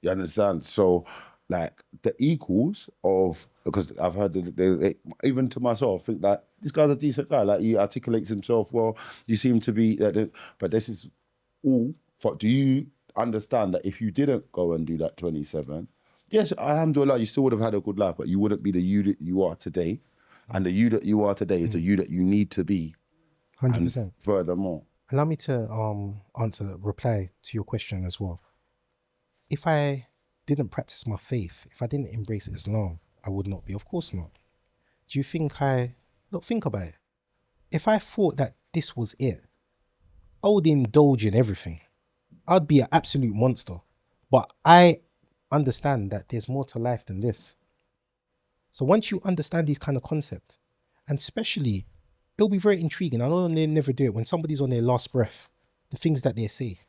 You understand? So, like the equals of, because I've heard even to myself, I think that this guy's a decent guy. Like he articulates himself well. You seem to be, but this is all. Do you understand that if you didn't go and do that 27, yes, alhamdulillah, you still would have had a good life, but you wouldn't be the you that you are today, and the you that you are today is the you that you need to be. 100%. And furthermore, allow me to reply to your question as well. If I didn't practice my faith, if I didn't embrace Islam, I would not be. Of course not. Do you think think about it. If I thought that this was it, I would indulge in everything. I'd be an absolute monster. But I understand that there's more to life than this. So once you understand these kind of concepts, and especially, it'll be very intriguing. I know they never do it. When somebody's on their last breath, the things that they say,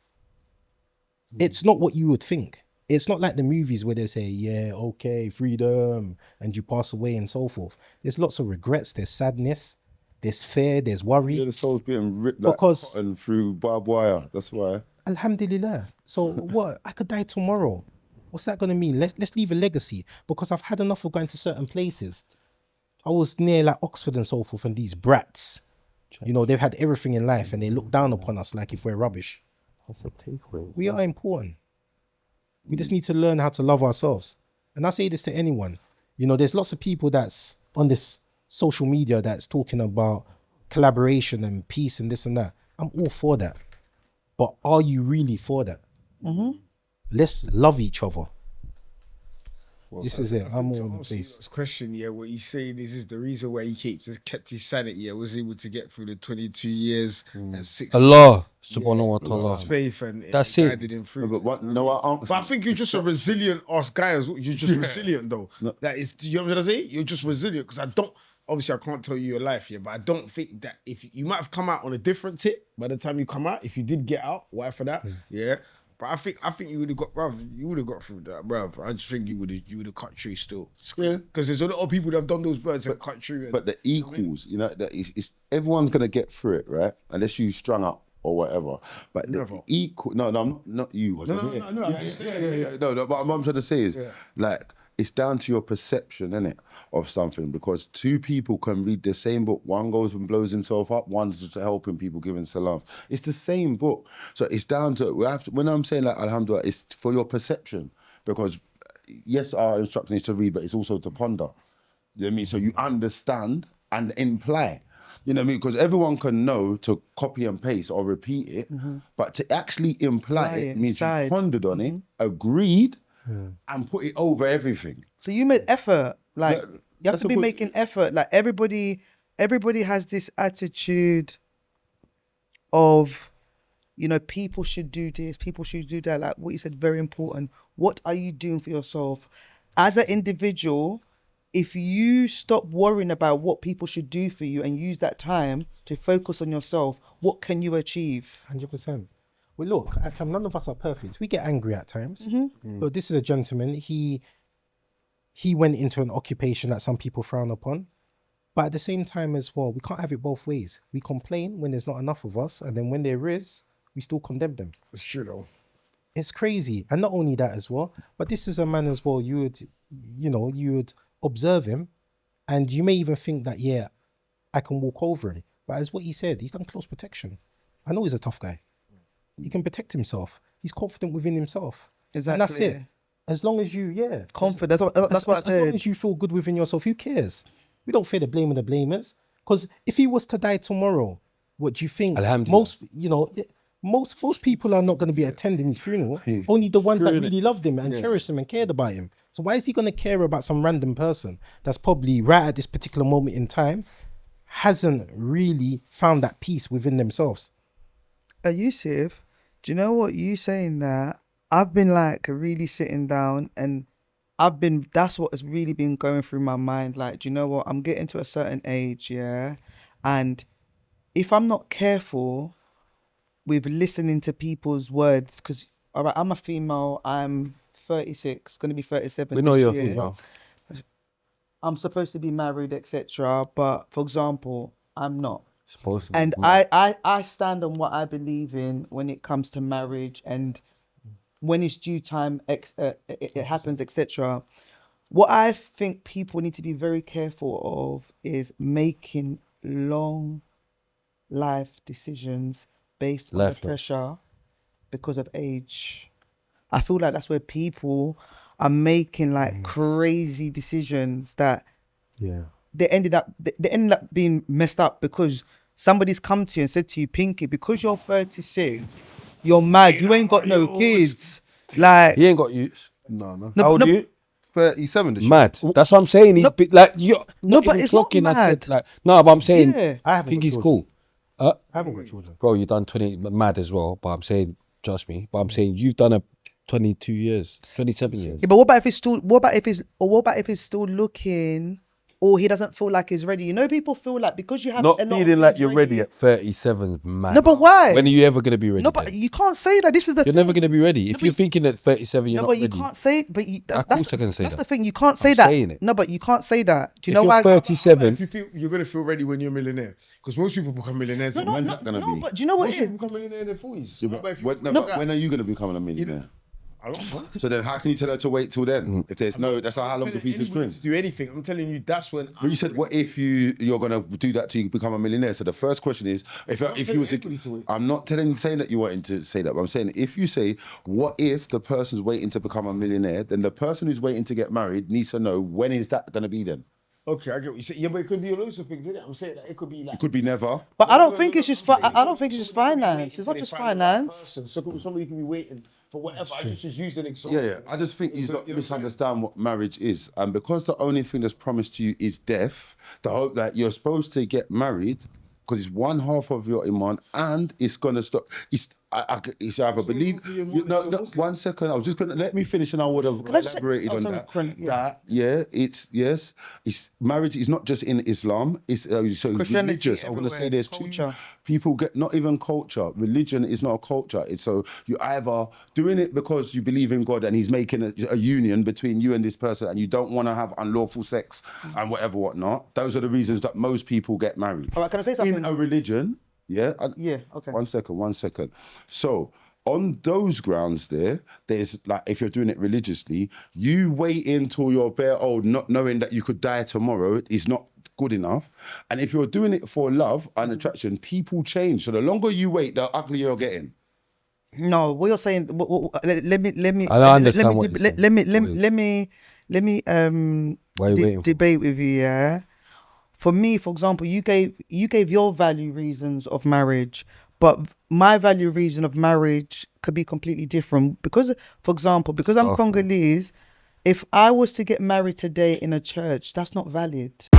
it's not what you would think. It's not like the movies where they say, yeah, okay, freedom, and you pass away and so forth. There's lots of regrets, there's sadness, there's fear, there's worry. Yeah, the soul's being ripped like cotton through barbed wire. That's why. Alhamdulillah. So what? I could die tomorrow. What's that going to mean? Let's leave a legacy, because I've had enough of going to certain places. I was near like Oxford and so forth, and these brats, you know, they've had everything in life and they look down upon us like if we're rubbish. That's a takeaway. We are important. We just need to learn how to love ourselves. And I say this to anyone. You know, there's lots of people that's on this social media that's talking about collaboration and peace and this and that. I'm all for that. But are you really for that? Mm-hmm. Let's love each other. Well, this is it. I'm all on the place. This question, yeah, what he's saying is the reason why he kept his sanity. Yeah, was able to get through the 22 years and 6 Allah subhanahu wa ta'ala. Faith and that's it. guided him through. But I think you're just a resilient ass guy as well. You're just resilient though. No. That is, you know what I'm saying? You're just resilient, because obviously I can't tell you your life here, but I don't think that if you might have come out on a different tip by the time you come out, if you did get out, why for that? Yeah. But I think you would have got, bruv, you would have got through that, bruv. I just think you would have cut through still. Yeah. Because there's a lot of people that have done those birds and cut through. But the equals, you know, it's everyone's gonna get through it, right? Unless you strung up or whatever. But the equal, no, not you. No, I'm just saying. No, but what I'm trying to say is, like, it's down to your perception, innit, of something. Because two people can read the same book. One goes and blows himself up. One's just helping people, giving salams. It's the same book. So it's down to, when I'm saying like, alhamdulillah, it's for your perception. Because yes, our instruction is to read, but it's also to ponder. You know what I mean? So you understand and imply. You know what I mean? Because everyone can know to copy and paste or repeat it, but to actually imply it means you pondered on it, agreed, and put it over everything. So you made effort. Like, you have to be making effort. Like, everybody has this attitude of, you know, people should do this, people should do that. Like what you said, very important. What are you doing for yourself? As an individual, if you stop worrying about what people should do for you and use that time to focus on yourself, what can you achieve? 100%. Well, look, at times, none of us are perfect. We get angry at times. But this is a gentleman. He went into an occupation that some people frown upon. But at the same time as well, we can't have it both ways. We complain when there's not enough of us. And then when there is, we still condemn them. It's true though. It's crazy. And not only that as well, but this is a man as well, you would observe him and you may even think that, yeah, I can walk over him. But as what he said, he's done close protection. I know he's a tough guy. He can protect himself. He's confident within himself. Exactly. And that's it. As long as you, confident. That's what I said. As long as you feel good within yourself, who cares? We don't fear the blame of the blamers. Because if he was to die tomorrow, what do you think? Most people are not going to be attending his funeral. Only the ones that really loved him and cherished him and cared about him. So why is he going to care about some random person that's probably right at this particular moment in time hasn't really found that peace within themselves? Yusuf, do you know what you saying that? I've been like really sitting down and that's what has really been going through my mind. Like, do you know what? I'm getting to a certain age, yeah? And if I'm not careful with listening to people's words, because I'm a female, I'm 36, going to be 37 We know this you're year. female. I'm supposed to be married, etc. But for example, I'm not. Supposed to be. And I stand on what I believe in when it comes to marriage and when it's due time, it happens, etc. What I think people need to be very careful of is making long life decisions based on the pressure because of age. I feel like that's where people are making like crazy decisions that they ended up being messed up because somebody's come to you and said to you, Pinky, because you're 36, you're mad, you ain't got no kids. Like, He ain't got youths. No. How old are you? 37 this year. Mad. That's what I'm saying. He's big, like you're No, not but even it's not clocking. I said mad. like no, but I'm saying Yeah. I haven't think got he's children. cool. I haven't got children. Bro, you done 20 mad as well. But I'm saying, trust me. But I'm saying you've done a 22 years, 27 years. yeah, but what about if it's still looking, or he doesn't feel like he's ready? You know, people feel like because you have Not a lot of feeling like things you're ready at 37, mad. No, but why? When are you ever gonna be ready? No, but then? you can't say that. This is the You're thing. never gonna be ready. If but you're thinking at 37, you're No, not but you ready. can't say. But you, Of that's course I can say that's that. the thing. You can't say I'm that. saying it. No, but you can't say that. Do you If know you're why? 37, If you feel you're gonna feel ready when you're a millionaire, because most people become millionaires. No, When's that gonna be? but do you know what Most it is? people become millionaires in their 40s. Yeah, but when are you going to become a millionaire? I don't know. So then how can you tell her to wait till then? If there's no, that's how long the piece of string. To do anything, I'm telling you, that's when. But you said, what if you're gonna do that till you become a millionaire? So the first question is, if you was, anybody to wait. I'm not saying that you wanting to say that, but I'm saying if you say, what if the person's waiting to become a millionaire, then the person who's waiting to get married needs to know when is that gonna be then? Okay, I get what you say. Yeah, but it could be loads of things, isn't it? I'm saying that it could be like. It could be never. But I don't think it's just. I don't think it's just finance. It's not just finance. So somebody can be waiting for whatever. I just use an example. Yeah. I just think you misunderstand what marriage is, and because the only thing that's promised to you is death, the hope that you're supposed to get married because it's one half of your iman and it's gonna stop. It's either believe. No, 1 second. I was just gonna let me finish, and I would have elaborated on that. It's marriage is not just in Islam. It's so religious. I'm gonna say there's culture. two people get not even culture. Religion is not a culture. It's so you either doing it because you believe in God and He's making a union between you and this person, and you don't want to have unlawful sex and whatnot. Those are the reasons that most people get married. All right, can I say something? In a religion, yeah. Yeah, okay. 1 second. So on those grounds there's like, if you're doing it religiously, you wait until you're bare old, not knowing that you could die tomorrow is not good enough. And if you're doing it for love and attraction, people change. So the longer you wait, the uglier you're getting. No, what you're saying. Let me. I don't understand what you're saying. Let me Why are you waiting for? debate with you. Yeah. For me, for example, you gave your value reasons of marriage, but my value reason of marriage could be completely different. Because, for example, because I'm Congolese, if I was to get married today in a church, that's not valid.